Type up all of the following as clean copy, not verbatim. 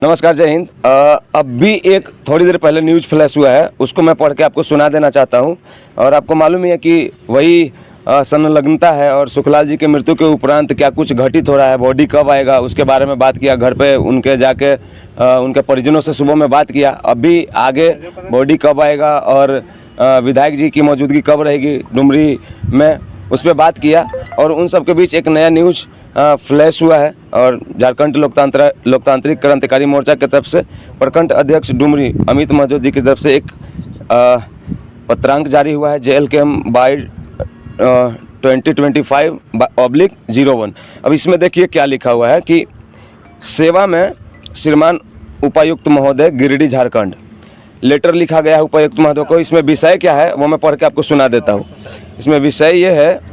नमस्कार, जय हिंद। अभी एक थोड़ी देर पहले न्यूज़ फ्लैश हुआ है, उसको मैं पढ़ के आपको सुना देना चाहता हूं। और आपको मालूम ही है कि वही संलग्नता है और सुखलाल जी के मृत्यु के उपरांत क्या कुछ घटित हो रहा है, बॉडी कब आएगा उसके बारे में बात किया, घर पे उनके जाके उनके परिजनों से सुबह में बात किया। अभी आगे बॉडी कब आएगा और विधायक जी की मौजूदगी कब रहेगी डुमरी में, उस पर बात किया। और उन सब के बीच एक नया न्यूज़ फ्लैश हुआ है और झारखंड लोकतांत्रिक क्रांतिकारी मोर्चा की तरफ से प्रखंड अध्यक्ष डुमरी अमित महतो जी की तरफ से एक पत्रांक जारी हुआ है JLKM/2025/01। अब इसमें देखिए क्या लिखा हुआ है कि सेवा में श्रीमान उपायुक्त महोदय गिरिडीह झारखंड, लेटर लिखा गया है उपायुक्त महोदय को। इसमें विषय क्या है वो मैं पढ़ के आपको सुना देता हूँ। इसमें विषय ये है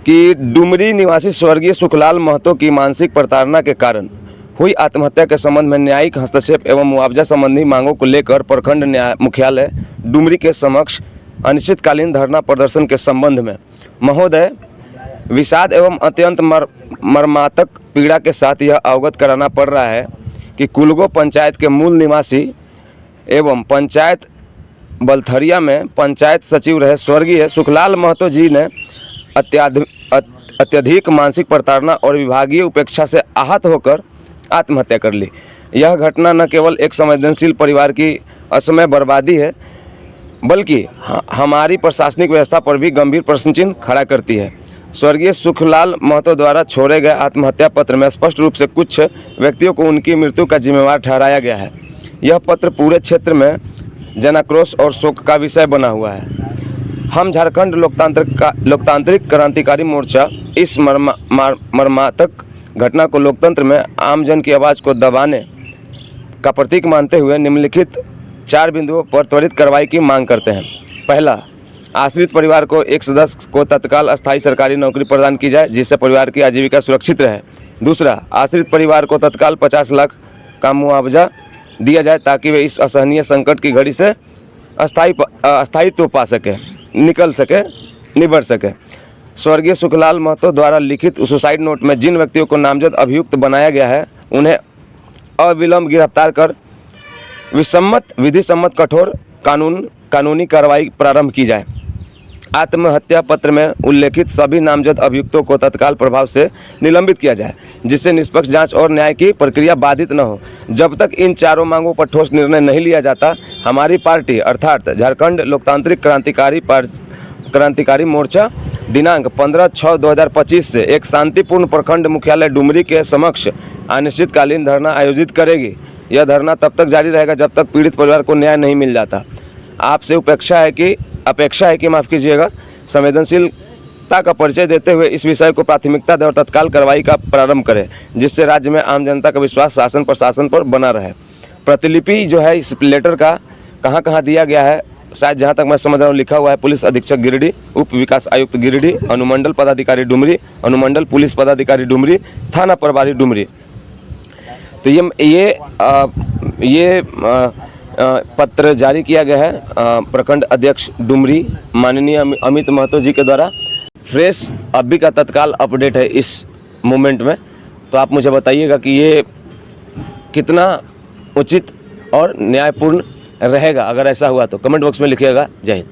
कि डुमरी निवासी स्वर्गीय सुखलाल महतो की मानसिक प्रताड़ना के कारण हुई आत्महत्या के संबंध में न्यायिक हस्तक्षेप एवं मुआवजा संबंधी मांगों को लेकर प्रखंड न्याय मुख्यालय डुमरी के समक्ष अनिश्चितकालीन धरना प्रदर्शन के संबंध में महोदय विषाद एवं अत्यंत मर्मातक पीड़ा के साथ यह अवगत कराना पड़ रहा है कि कुलगो पंचायत के मूल निवासी एवं पंचायत बलथरिया में पंचायत सचिव रहे स्वर्गीय सुखलाल महतो जी ने अत्यधिक मानसिक प्रताड़ना और विभागीय उपेक्षा से आहत होकर आत्महत्या कर ली। यह घटना न केवल एक संवेदनशील परिवार की असमय बर्बादी है बल्कि हमारी प्रशासनिक व्यवस्था पर भी गंभीर प्रश्न चिन्ह खड़ा करती है। स्वर्गीय सुखलाल महतो द्वारा छोड़े गए आत्महत्या पत्र में स्पष्ट रूप से कुछ व्यक्तियों को उनकी मृत्यु का जिम्मेवार ठहराया गया है। यह पत्र पूरे क्षेत्र में जनाक्रोश और शोक का विषय बना हुआ है। हम झारखंड लोकतांत्रिक क्रांतिकारी मोर्चा इस मर्मातक घटना को लोकतंत्र में आमजन की आवाज़ को दबाने का प्रतीक मानते हुए निम्नलिखित 4 बिंदुओं पर त्वरित कार्रवाई की मांग करते हैं। पहला, आश्रित परिवार को एक सदस्य को तत्काल अस्थायी सरकारी नौकरी प्रदान की जाए जिससे परिवार की आजीविका सुरक्षित रहे। दूसरा, आश्रित परिवार को तत्काल 50 लाख का मुआवजा दिया जाए ताकि वे इस असहनीय संकट की घड़ी से अस्थायित्व पा सके, निबर सके। स्वर्गीय सुखलाल महतो द्वारा लिखित सुसाइड नोट में जिन व्यक्तियों को नामजद अभियुक्त बनाया गया है उन्हें अविलंब गिरफ्तार कर विधि सम्मत कठोर कानूनी कार्रवाई प्रारंभ की जाए। आत्महत्या पत्र में उल्लेखित सभी नामजद अभियुक्तों को तत्काल प्रभाव से निलंबित किया जाए जिससे निष्पक्ष जांच और न्याय की प्रक्रिया बाधित न हो। जब तक इन चारों मांगों पर ठोस निर्णय नहीं लिया जाता, हमारी पार्टी अर्थात झारखंड लोकतांत्रिक क्रांतिकारी मोर्चा दिनांक 15/6/2025 से एक शांतिपूर्ण प्रखंड मुख्यालय डुमरी के समक्ष अनिश्चितकालीन धरना आयोजित करेगी। यह धरना तब तक जारी रहेगा जब तक पीड़ित परिवार को न्याय नहीं मिल जाता। आपसे अपेक्षा है कि माफ़ कीजिएगा, संवेदनशीलता का परिचय देते हुए इस विषय को प्राथमिकता दें और तत्काल कार्रवाई का प्रारंभ करें जिससे राज्य में आम जनता का विश्वास शासन प्रशासन पर बना रहे। प्रतिलिपि जो है इस लेटर का कहाँ दिया गया है, शायद जहाँ तक मैं समझ रहा हूँ लिखा हुआ है पुलिस अधीक्षक गिरिडीह, उप विकास आयुक्त गिरिडीह, अनुमंडल पदाधिकारी डुमरी, अनुमंडल पुलिस पदाधिकारी डुमरी, थाना प्रभारी डुमरी। तो ये पत्र जारी किया गया है प्रखंड अध्यक्ष डुमरी माननीय अमित महतो जी के द्वारा। फ्रेश अभी का तत्काल अपडेट है इस मोमेंट में, तो आप मुझे बताइएगा कि ये कितना उचित और न्यायपूर्ण रहेगा। अगर ऐसा हुआ तो कमेंट बॉक्स में लिखिएगा। जय हिंद।